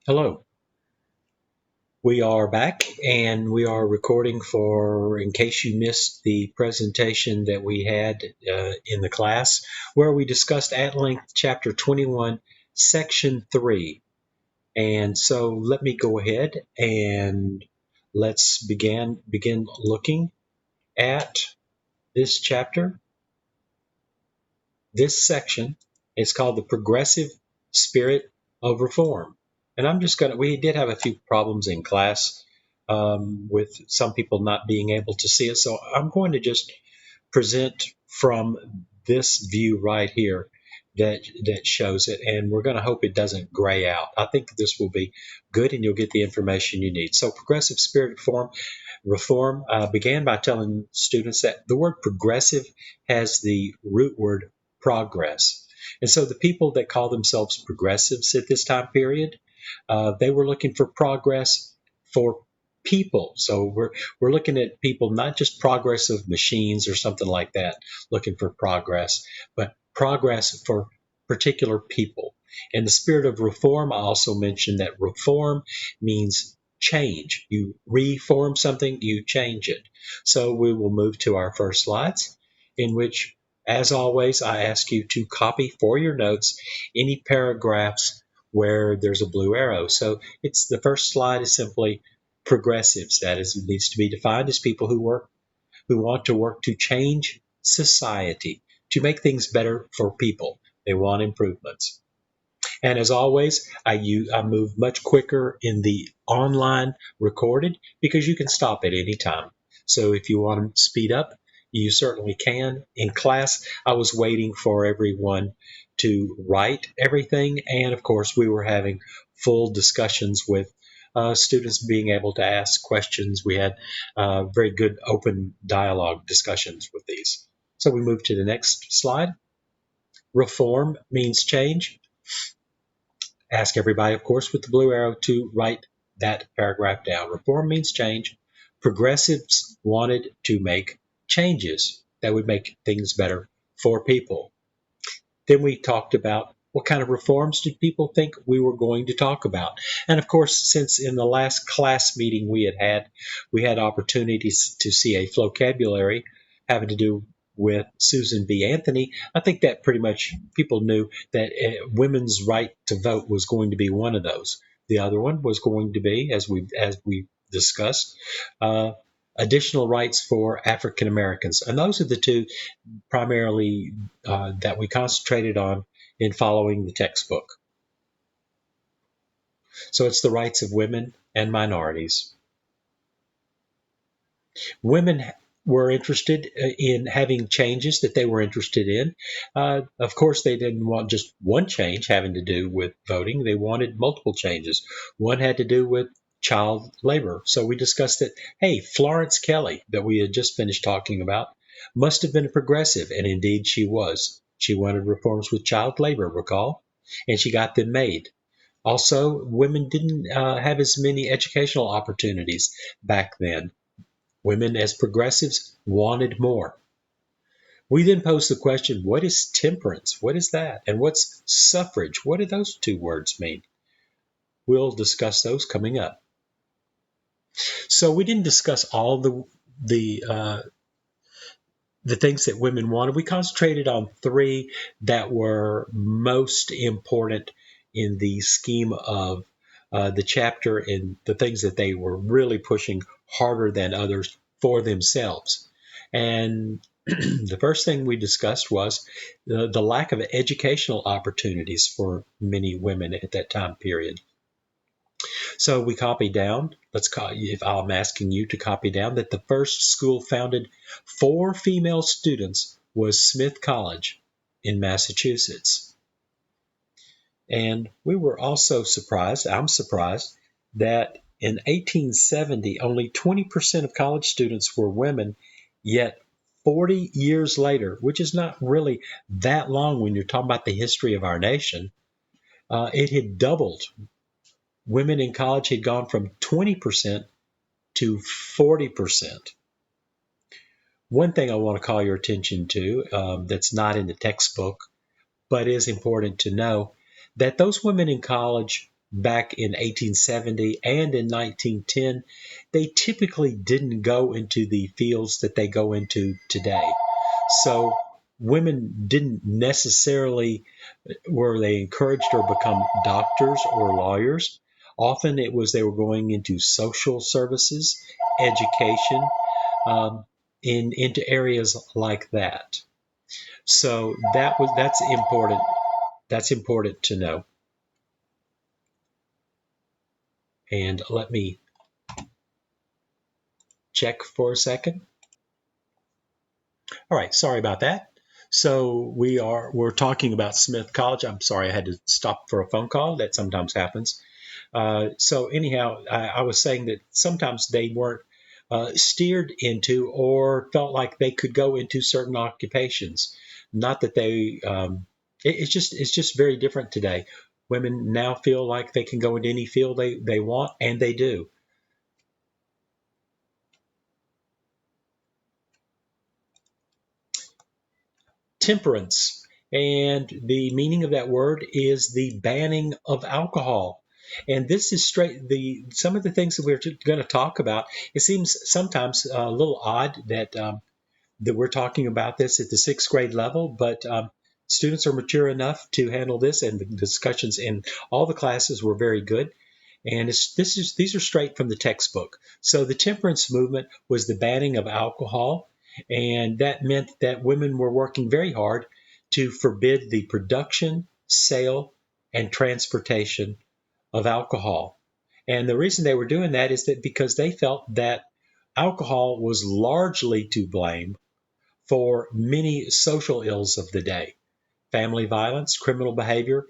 Hello. We are back and we are recording in case you missed the presentation that we had in the class where we discussed at length Chapter 21, Section 3. And so let me go ahead and let's begin looking at this chapter. This section is called the Progressive Spirit of Reform. And we did have a few problems in class with some people not being able to see it. So I'm going to just present from this view right here that shows it. And we're going to hope it doesn't gray out. I think this will be good and you'll get the information you need. So Progressive Spirit of Reform began by telling students that the word progressive has the root word progress. And so the people that call themselves progressives at this time period, they were looking for progress for people. So we're looking at people, not just progress of machines or something like that, looking for progress, but progress for particular people. In the spirit of reform, I also mentioned that reform means change. You reform something, you change it. So we will move to our first slides, in which, as always, I ask you to copy for your notes any paragraphs where there's a blue arrow. So the first slide is simply progressives. That is, it needs to be defined as people who want to work to change society, to make things better for people. They want improvements. And as always, I move much quicker in the online recorded because you can stop at any time. So if you want to speed up, you certainly can. In class, I was waiting for everyone to write everything. And of course, we were having full discussions with students being able to ask questions. We had very good open dialogue discussions with these. So we move to the next slide. Reform means change. Ask everybody, of course, with the blue arrow to write that paragraph down. Reform means change. Progressives wanted to make changes that would make things better for people. Then we talked about what kind of reforms did people think we were going to talk about. And of course, since in the last class meeting we had opportunities to see a vocabulary having to do with Susan B. Anthony, I think that pretty much people knew that women's right to vote was going to be one of those. The other one was going to be, as we discussed, additional rights for African Americans. And those are the two primarily that we concentrated on in following the textbook. So it's the rights of women and minorities. Women were interested in having changes that they were interested in. Of course, they didn't want just one change having to do with voting. They wanted multiple changes. One had to do with child labor. So we discussed that, hey, Florence Kelley, that we had just finished talking about, must have been a progressive, and indeed she was. She wanted reforms with child labor, recall, and she got them made. Also, women didn't have as many educational opportunities back then. Women, as progressives, wanted more. We then posed the question, what is temperance? What is that? And what's suffrage? What do those two words mean? We'll discuss those coming up. So we didn't discuss all the things that women wanted. We concentrated on three that were most important in the scheme of the chapter and the things that they were really pushing harder than others for themselves. And the first thing we discussed was the lack of educational opportunities for many women at that time period. So we copied down, if I'm asking you to copy down, that the first school founded for female students was Smith College in Massachusetts. And we were also surprised, I'm surprised, that in 1870, only 20% of college students were women, yet 40 years later, which is not really that long when you're talking about the history of our nation, it had doubled. Women in college had gone from 20% to 40%. One thing I want to call your attention to that's not in the textbook, but is important to know, that those women in college back in 1870 and in 1910, they typically didn't go into the fields that they go into today. So women didn't necessarily were they encouraged or become doctors or lawyers. Often it was they were going into social services, education, into areas like that. So that's important. That's important to know. And let me check for a second. All right, sorry about that. So we're talking about Smith College. I'm sorry I had to stop for a phone call. That sometimes happens. So anyhow, I was saying that sometimes they weren't steered into or felt like they could go into certain occupations. Not that they. It's just very different today. Women now feel like they can go into any field they want, and they do. Temperance. And the meaning of that word is the banning of alcohol. And this is straight the some of the things that we're going to talk about. It seems sometimes a little odd that we're talking about this at the sixth grade level, but students are mature enough to handle this, and the discussions in all the classes were very good. And these are straight from the textbook. So the temperance movement was the banning of alcohol, and that meant that women were working very hard to forbid the production, sale, and transportation of alcohol. And the reason they were doing that is that because they felt that alcohol was largely to blame for many social ills of the day: family violence, criminal behavior,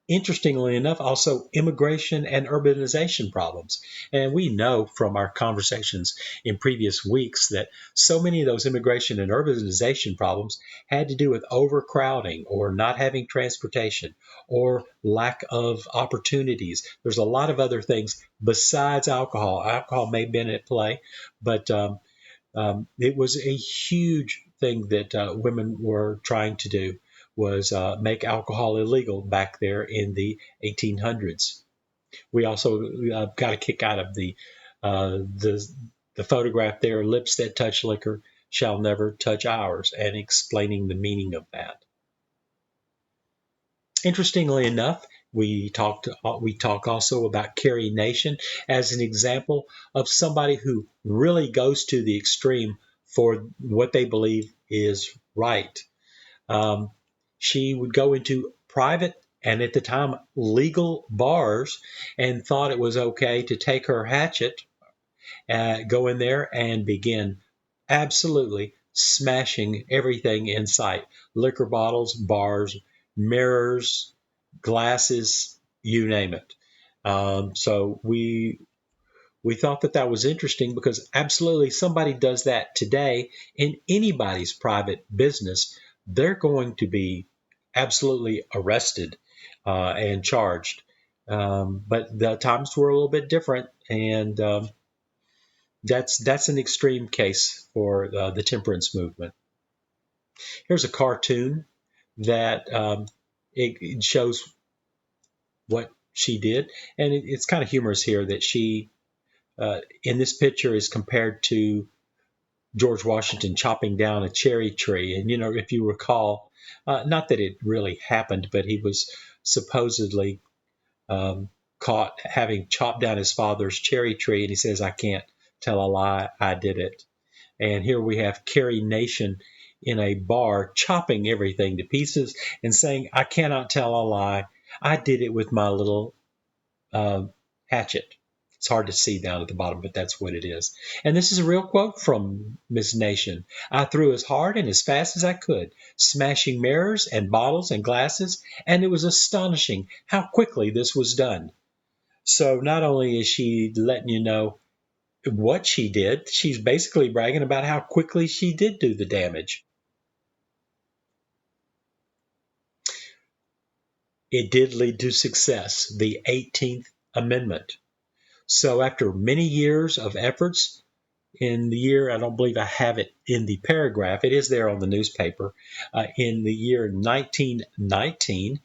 interestingly enough, also immigration and urbanization problems. And we know from our conversations in previous weeks that so many of those immigration and urbanization problems had to do with overcrowding or not having transportation or lack of opportunities. There's a lot of other things besides alcohol. Alcohol may have been at play, but it was a huge thing that women were trying to do was make alcohol illegal back there in the 1800s. We also got a kick out of uh, the the photograph there, "Lips that touch liquor shall never touch ours," and explaining the meaning of that. Interestingly enough, we talk also about Carrie Nation as an example of somebody who really goes to the extreme for what they believe is right. Um, she would go into private and at the time legal bars and thought it was okay to take her hatchet, go in there and begin absolutely smashing everything in sight: liquor bottles, bars, mirrors, glasses, you name it. So we thought that that was interesting because absolutely somebody does that today in anybody's private business, they're going to be absolutely arrested and charged. But the times were a little bit different, and that's an extreme case for the temperance movement. Here's a cartoon that it shows what she did, and it's kind of humorous here that she in this picture is compared to George Washington chopping down a cherry tree. And, you know, if you recall, not that it really happened, but he was supposedly caught having chopped down his father's cherry tree. And he says, "I can't tell a lie, I did it." And here we have Carrie Nation in a bar chopping everything to pieces and saying, "I cannot tell a lie, I did it with my little uh, hatchet." It's hard to see down at the bottom, but that's what it is. And this is a real quote from Miss Nation. "I threw as hard and as fast as I could, smashing mirrors and bottles and glasses, and it was astonishing how quickly this was done." So not only is she letting you know what she did, she's basically bragging about how quickly she did do the damage. It did lead to success, the 18th Amendment. So after many years of efforts, in the year, I don't believe I have it in the paragraph, it is there on the newspaper, in the year 1919,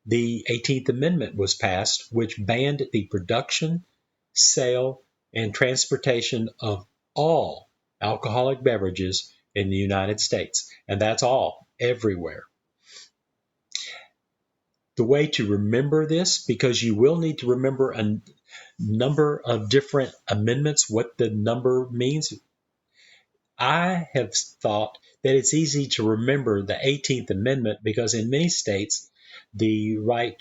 the 18th Amendment was passed, which banned the production, sale, and transportation of all alcoholic beverages in the United States. And that's all, everywhere. The way to remember this, because you will need to remember a number of different amendments, what the number means. I have thought that it's easy to remember the 18th Amendment because in many states, the right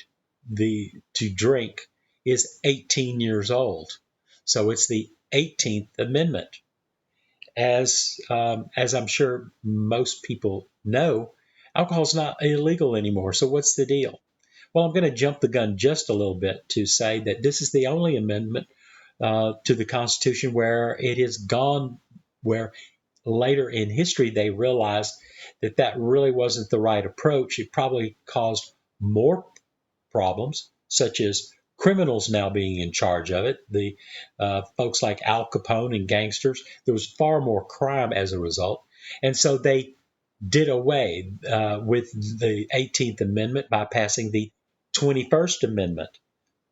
to drink is 18 years old. So it's the 18th Amendment. As I'm sure most people know, alcohol is not illegal anymore. So what's the deal? Well, I'm going to jump the gun just a little bit to say that this is the only amendment to the Constitution where it has gone, where later in history they realized that that really wasn't the right approach. It probably caused more problems, such as criminals now being in charge of it. The folks like Al Capone and gangsters, there was far more crime as a result. And so they did away with the 18th Amendment by passing the 21st Amendment.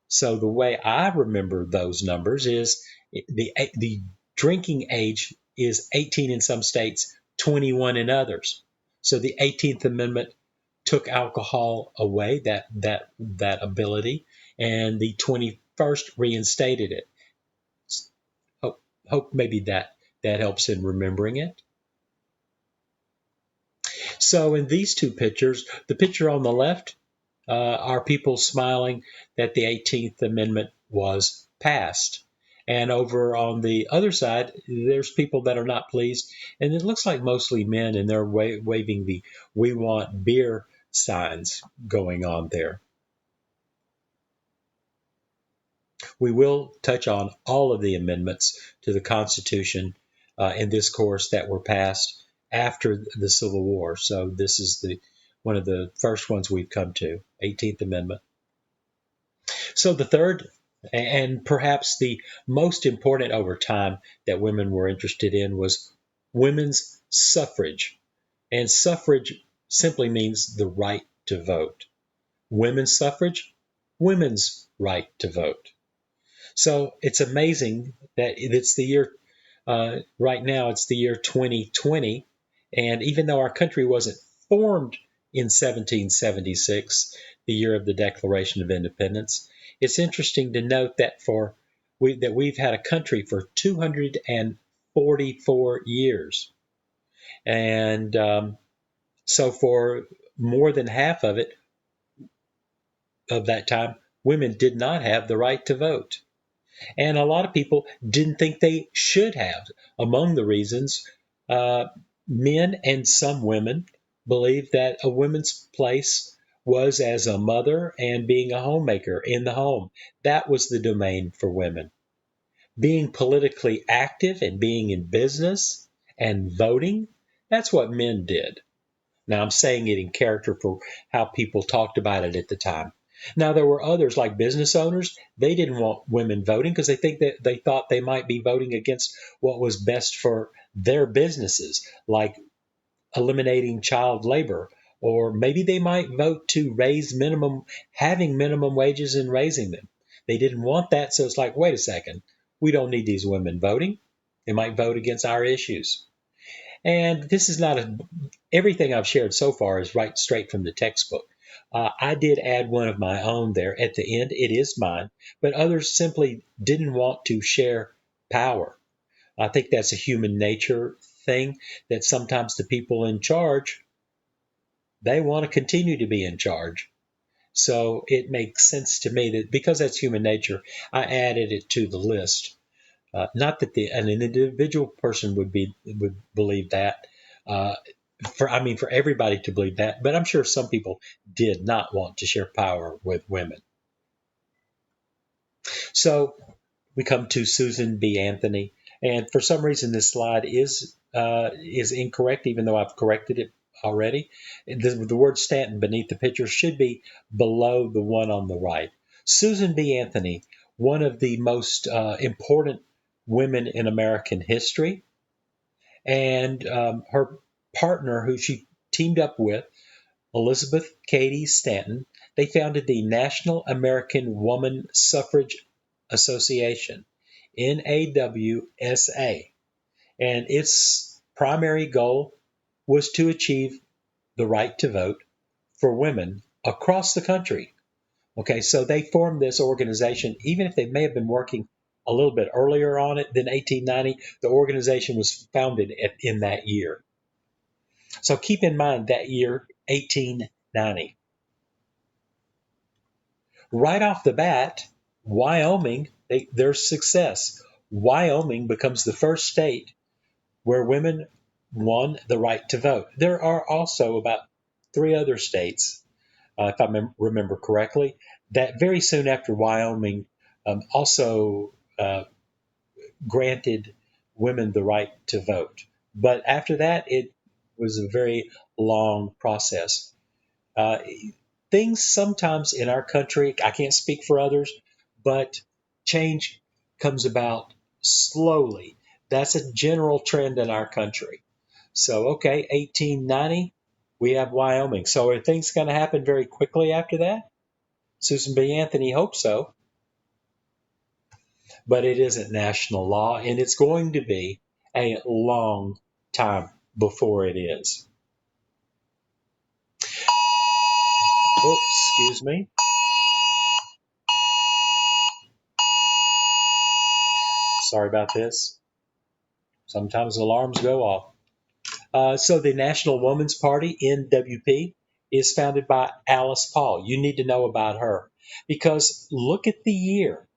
So the way I remember those numbers is the drinking age is 18 in some states, 21 in others. So the 18th Amendment took alcohol away, that ability, and the 21st reinstated it. Hope maybe that helps in remembering it. So in these two pictures, the picture on the left are people smiling that the 18th Amendment was passed. And over on the other side, there's people that are not pleased. And it looks like mostly men, and they're waving the "We want beer" signs going on there. We will touch on all of the amendments to the Constitution in this course that were passed after the Civil War. So this is one of the first ones we've come to, 18th Amendment. So the third, and perhaps the most important over time that women were interested in, was women's suffrage. And suffrage simply means the right to vote. Women's suffrage, women's right to vote. So it's amazing that it's the year, right now, it's the year 2020. And even though our country wasn't formed in 1776, the year of the Declaration of Independence, it's interesting to note that that we've had a country for 244 years. And so for more than half of that time, women did not have the right to vote. And a lot of people didn't think they should have. Among the reasons, men and some women believed that a woman's place was as a mother and being a homemaker in the home. That was the domain for women. Being politically active and being in business and voting, that's what men did. Now, I'm saying it in character for how people talked about it at the time. Now, there were others like business owners. They didn't want women voting because they thought they might be voting against what was best for their businesses, like eliminating child labor, or maybe they might vote to having minimum wages and raising them. They didn't want that, so it's like, wait a second, we don't need these women voting. They might vote against our issues. And this is not everything I've shared so far is right straight from the textbook. I did add one of my own there at the end. It is mine, but others simply didn't want to share power. I think that's a human nature thing, that sometimes the people in charge, they want to continue to be in charge. So it makes sense to me that because that's human nature, I added it to the list. Not that an individual person would believe that. For everybody to believe that, but I'm sure some people did not want to share power with women. So we come to Susan B. Anthony, and for some reason this slide is incorrect, even though I've corrected it already. The word Stanton beneath the picture should be below the one on the right. Susan B. Anthony, one of the most important women in American history, and her partner, who she teamed up with, Elizabeth Cady Stanton, They founded the National American Woman Suffrage Association, NAWSA, and its primary goal was to achieve the right to vote for women across the country. Okay, so they formed this organization, even if they may have been working a little bit earlier on it than 1890, the organization was founded in that year. So keep in mind that year, 1890. Right off the bat, Wyoming, their success. Wyoming becomes the first state where women won the right to vote. There are also about three other states, if I remember correctly, that very soon after Wyoming also granted women the right to vote. But after that, it was a very long process. Uh, Things sometimes in our country, I can't speak for others, but change comes about slowly. That's a general trend in our country. So, okay, 1890, we have Wyoming. So, are things going to happen very quickly after that? Susan B. Anthony hopes so, but it isn't national law, and it's going to be a long time before it is. Oh, excuse me. Sorry about this. Sometimes alarms go off. So the National Woman's Party, NWP, is founded by Alice Paul. You need to know about her because look at the year,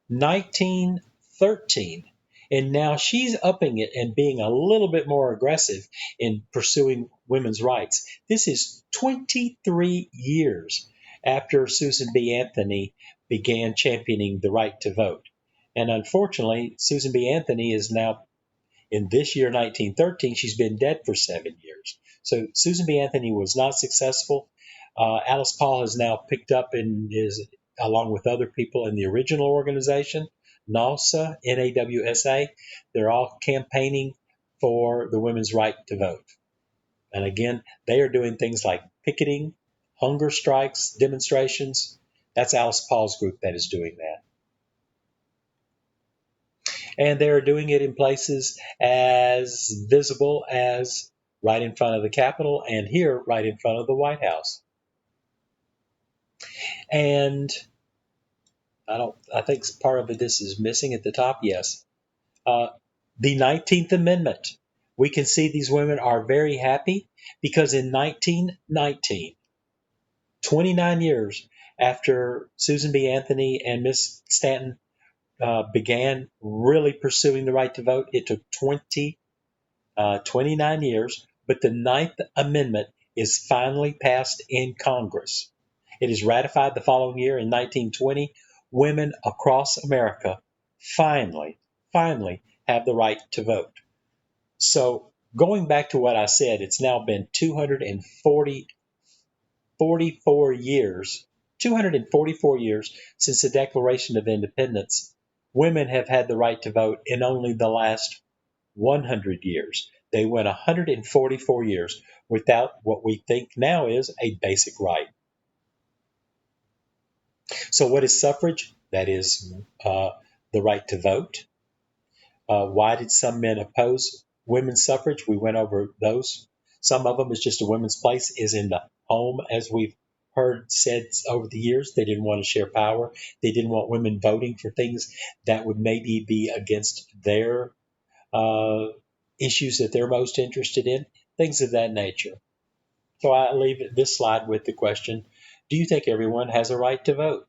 1913. And now she's upping it and being a little bit more aggressive in pursuing women's rights. This is 23 years after Susan B. Anthony began championing the right to vote. And unfortunately, Susan B. Anthony is now in this year, 1913, she's been dead for 7 years. So Susan B. Anthony was not successful. Alice Paul has now picked up and is, along with other people in the original organization, NAWSA, NAWSA. They're all campaigning for the women's right to vote. And again, they are doing things like picketing, hunger strikes, demonstrations. That's Alice Paul's group that is doing that. And they're doing it in places as visible as right in front of the Capitol and here right in front of the White House. And I think part of this is missing at the top. Yes. The 19th Amendment. We can see these women are very happy because in 1919, 29 years after Susan B. Anthony and Miss Stanton began really pursuing the right to vote, it took 29 years, but the Ninth Amendment is finally passed in Congress. It is ratified the following year in 1920. Women across America finally have the right to vote. So going back to what I said, it's now been 244 years since the Declaration of Independence. Women have had the right to vote in only the last 100 years. They went 144 years without what we think now is a basic right. So, what is suffrage? That is the right to vote. Why did some men oppose women's suffrage? We went over those. Some of them is just a women's place is in the home, as we've heard said over the years. They didn't want to share power. They didn't want women voting for things that would maybe be against their issues that they're most interested in, things of that nature. So I leave this slide with the question, do you think everyone has a right to vote?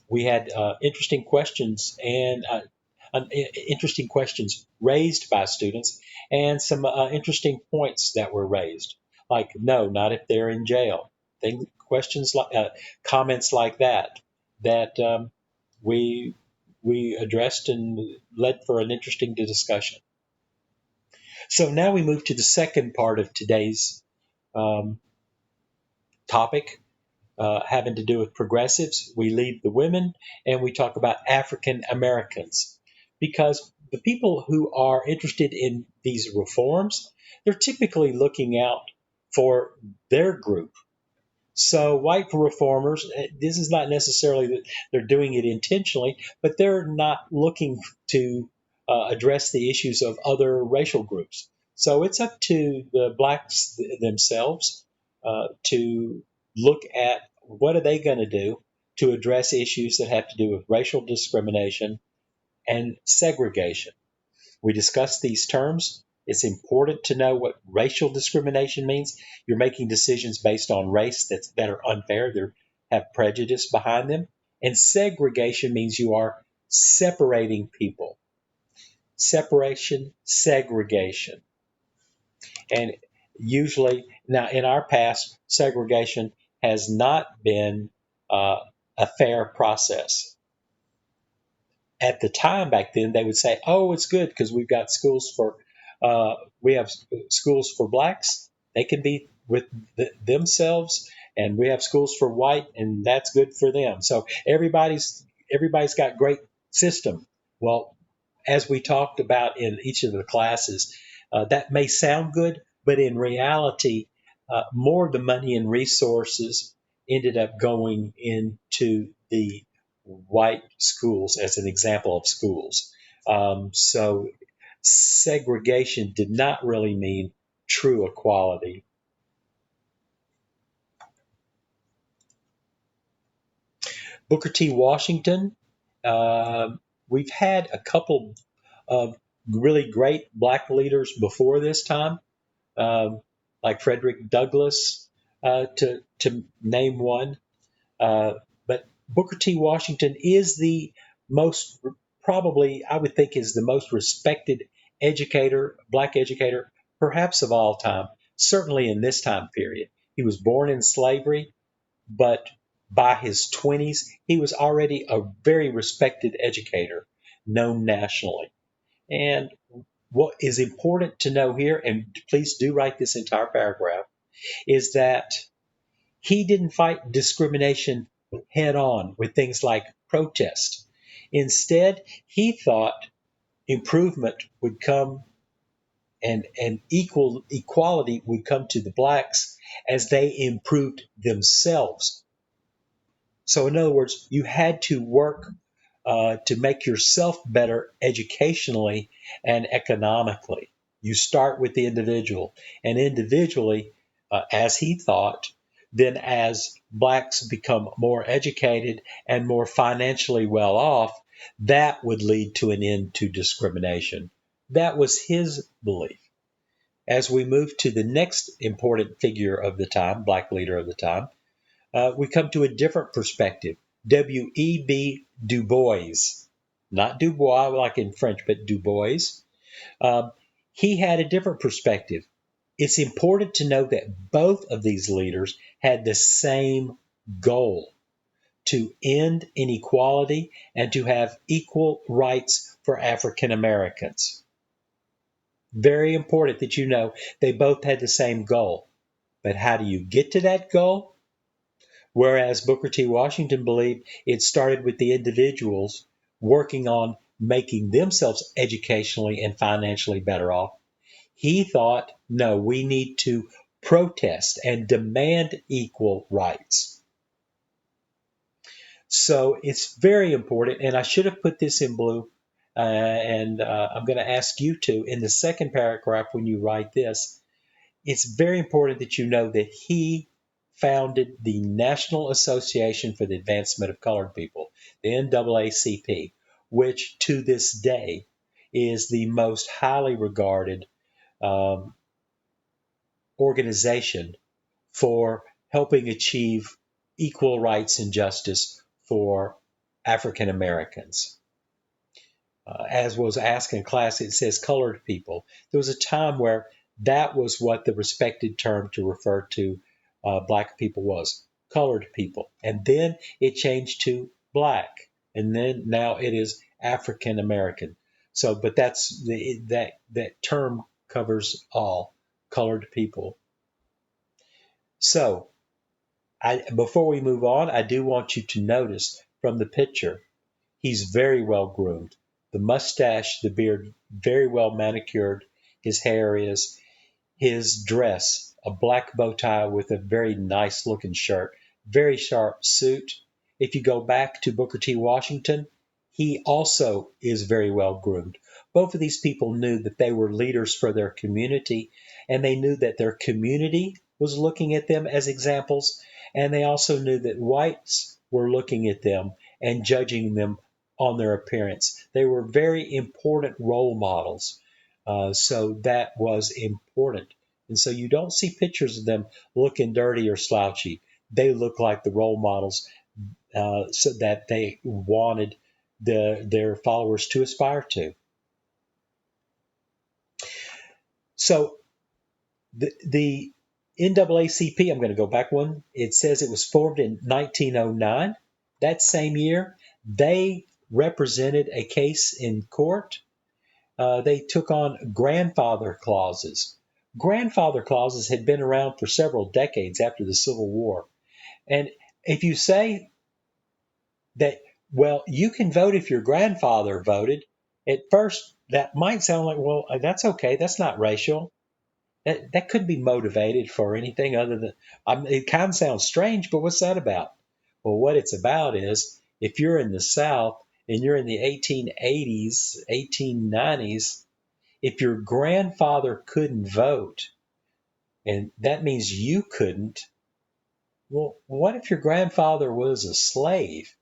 We had interesting questions interesting questions raised by students and some interesting points that were raised, like no, not if they're in jail. Questions like comments like that we addressed and led for an interesting discussion. So now we move to the second part of today's topic, having to do with progressives. We leave the women and we talk about African Americans, because the people who are interested in these reforms, they're typically looking out for their group, So white reformers, this is not necessarily that they're doing it intentionally, but they're not looking to address the issues of other racial groups. So it's up to the blacks themselves to look at what are they going to do to address issues that have to do with racial discrimination and segregation. We discussed these terms. It's important to know what racial discrimination means. You're making decisions based on race that are unfair, they have prejudice behind them. And segregation means you are separating people. Separation, segregation. And usually, now in our past, segregation has not been uh, a fair process. At the time back then, they would say, "Oh, it's good because we've got schools for we have schools for blacks. They can be with themselves, and we have schools for white, and that's good for them." So everybody's got great system. Well, as we talked about in each of the classes, that may sound good, but in reality, more of the money and resources ended up going into the white schools as an example of schools. So segregation did not really mean true equality. Booker T. Washington, uh, we've had a couple of really great black leaders before this time, um, like Frederick Douglass, to name one. Uh, but Booker T. Washington is the most, probably, I would think, is the most respected educator, black educator, perhaps of all time, certainly in this time period. He was born in slavery, but by his 20s, he was already a very respected educator, known nationally. And what is important to know here, and please do write this entire paragraph, is that he didn't fight discrimination head on with things like protest. Instead, he thought improvement would come and equality would come to the blacks as they improved themselves. So, in other words, you had to work to make yourself better educationally and economically. You start with the individual, and individually, as he thought, then as blacks become more educated and more financially well off, that would lead to an end to discrimination. That was his belief. As we move to the next important figure of the time, black leader of the time, we come to a different perspective. W.E.B. Du Bois, not Dubois like in French, but Du Bois. Um, he had a different perspective. It's important to know that both of these leaders had the same goal: to end inequality and to have equal rights for African Americans. Very important that you know they both had the same goal. But how do you get to that goal? Whereas Booker T. Washington believed it started with the individuals working on making themselves educationally and financially better off. He thought, no, we need to protest and demand equal rights. So it's very important, and I should have put this in blue, and I'm going to ask you to, in the second paragraph when you write this, it's very important that you know that he founded the National Association for the Advancement of Colored People, the NAACP, which to this day is the most highly regarded um, organization for helping achieve equal rights and justice for African Americans. As was asked in class, it says colored people. There was a time where that was what the respected term to refer to black people was, colored people. And then it changed to black. And then now it is African American. So, but that term covers all colored people. So, before we move on, I do want you to notice from the picture, he's very well groomed. The mustache, the beard, very well manicured. His hair is, his dress, a black bow tie with a very nice looking shirt, very sharp suit. If you go back to Booker T. Washington, he also is very well groomed. Both of these people knew that they were leaders for their community, and they knew that their community was looking at them as examples, and they also knew that whites were looking at them and judging them on their appearance. They were very important role models. So that was important. And so you don't see pictures of them looking dirty or slouchy. They look like the role models so that they wanted their followers to aspire to. So the NAACP, I'm going to go back one. It says it was formed in 1909. That same year, they represented a case in court. They took on grandfather clauses. Grandfather clauses had been around for several decades after the Civil War. And if you say that, well, you can vote if your grandfather voted, at first that might sound like, well, that's okay. That's not racial. That could be motivated for anything other than, it kind of sounds strange, but what's that about? Well, what it's about is if you're in the South and you're in the 1880s, 1890s, if your grandfather couldn't vote, and that means you couldn't, well, what if your grandfather was a slave?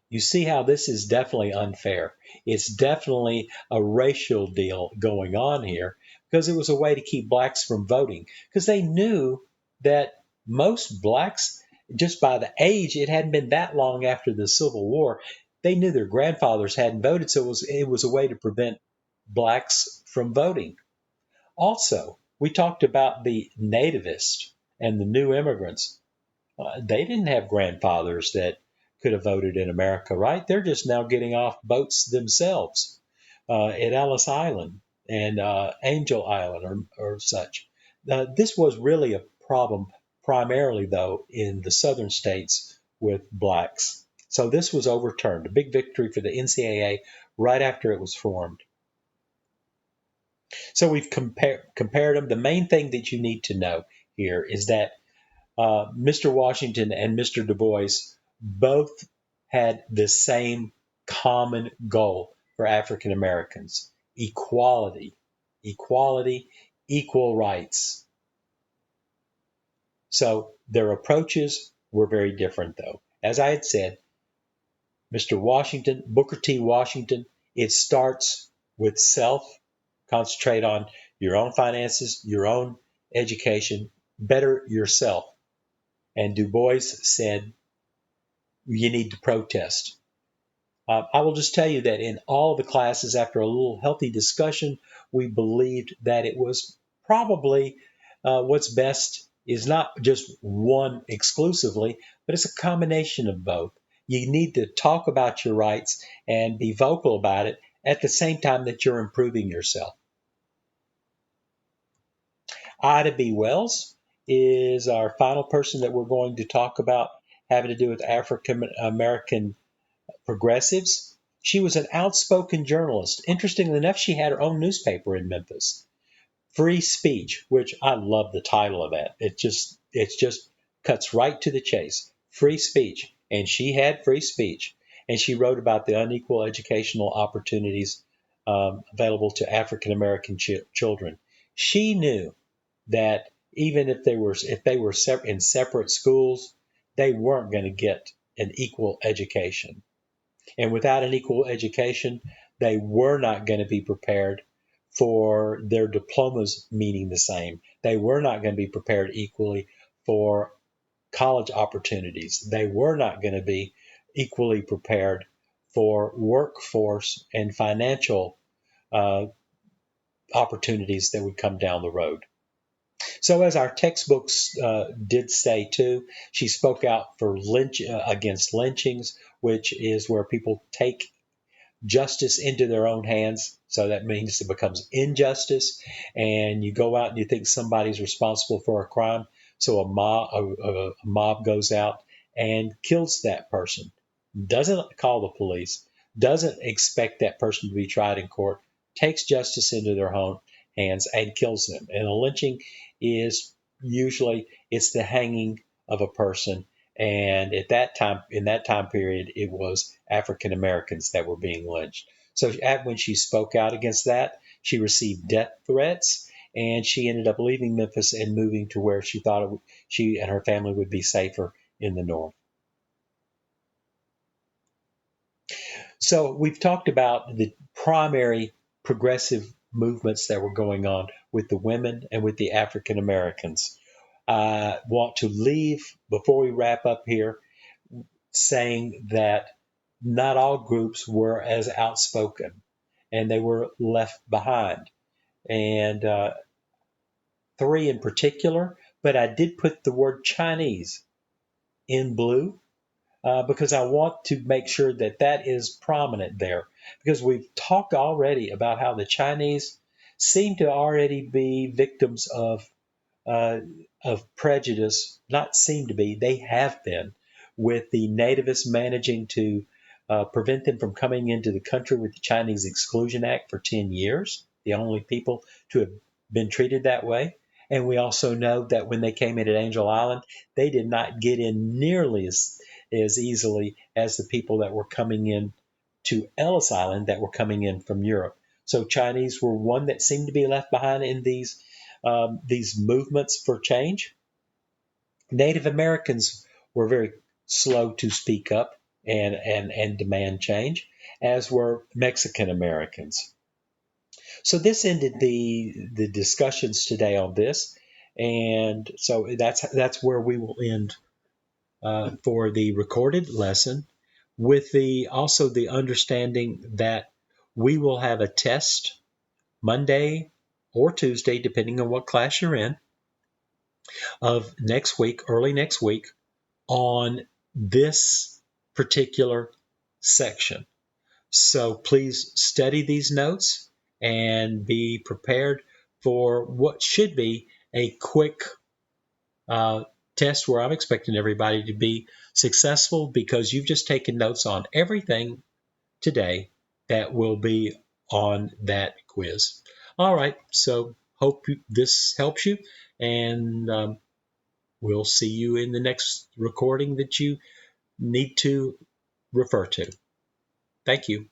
You see how this is definitely unfair. It's definitely a racial deal going on here because it was a way to keep blacks from voting because they knew that most blacks, just by the age, it hadn't been that long after the Civil War, they knew their grandfathers hadn't voted, so it was a way to prevent blacks from voting. Also, we talked about the nativists and the new immigrants. They didn't have grandfathers that could have voted in America, right? They're just now getting off boats themselves at Ellis Island and Angel Island or such. This was really a problem primarily, though, in the southern states with blacks. So this was overturned, a big victory for the NCAA right after it was formed. So we've compared them. The main thing that you need to know here is that Mr. Washington and Mr. Dubois both had the same common goal for African Americans: equality, equality, equal rights. So their approaches were very different, though. As I had said, Mr. Washington, Booker T. Washington, it starts with self, concentrate on your own finances, your own education, better yourself. And Du Bois said, you need to protest. I will just tell you that in all the classes, after a little healthy discussion, we believed that it was probably what's best is not just one exclusively, but it's a combination of both. You need to talk about your rights and be vocal about it at the same time that you're improving yourself. Ida B. Wells is our final person that we're going to talk about having to do with African American progressives. She was an outspoken journalist. Interestingly enough, she had her own newspaper in Memphis. Free Speech, which I love the title of that. It just cuts right to the chase. Free speech. And she had free speech. And she wrote about the unequal educational opportunities available to African American children. She knew that even if they were in separate schools, they weren't going to get an equal education. And without an equal education, they were not going to be prepared for their diplomas meaning the same. They were not going to be prepared equally for college opportunities. They were not going to be equally prepared for workforce and financial uh, opportunities that would come down the road. So, as our textbooks did say too, she spoke out for against lynchings, which is where people take justice into their own hands. So that means it becomes injustice, and you go out and you think somebody's responsible for a crime. So a mob goes out and kills that person, doesn't call the police, doesn't expect that person to be tried in court, takes justice into their own hands and kills them. And a lynching is usually it's the hanging of a person. And at that time, in that time period, it was African Americans that were being lynched. So when she spoke out against that, she received death threats, and she ended up leaving Memphis and moving to where she thought she and her family would be safer in the north. So we've talked about the primary progressive movements that were going on with the women and with the African Americans. I want to leave before we wrap up here saying that not all groups were as outspoken and they were left behind. And three in particular, but I did put the word Chinese in blue because I want to make sure that that is prominent there. Because we've talked already about how the Chinese seem to already be victims uh, of prejudice. Not seem to be, they have been, with the nativists managing to prevent them from coming into the country with the Chinese Exclusion Act for 10 years, the only people to have been treated that way. And we also know that when they came in at Angel Island, they did not get in nearly as easily as the people that were coming in to Ellis Island that were coming in from Europe. So Chinese were one that seemed to be left behind in these movements for change. Native Americans were very slow to speak up and demand change, as were Mexican Americans. So this ended the discussions today on this, and so that's where we will end for the recorded lesson, with the also the understanding that we will have a test Monday or Tuesday, depending on what class you're in, of next week, early next week, on this particular section. So please study these notes and be prepared for what should be a quick uh, test where I'm expecting everybody to be successful because you've just taken notes on everything today that will be on that quiz. All right, so hope this helps you, and we'll see you in the next recording that you need to refer to. Thank you.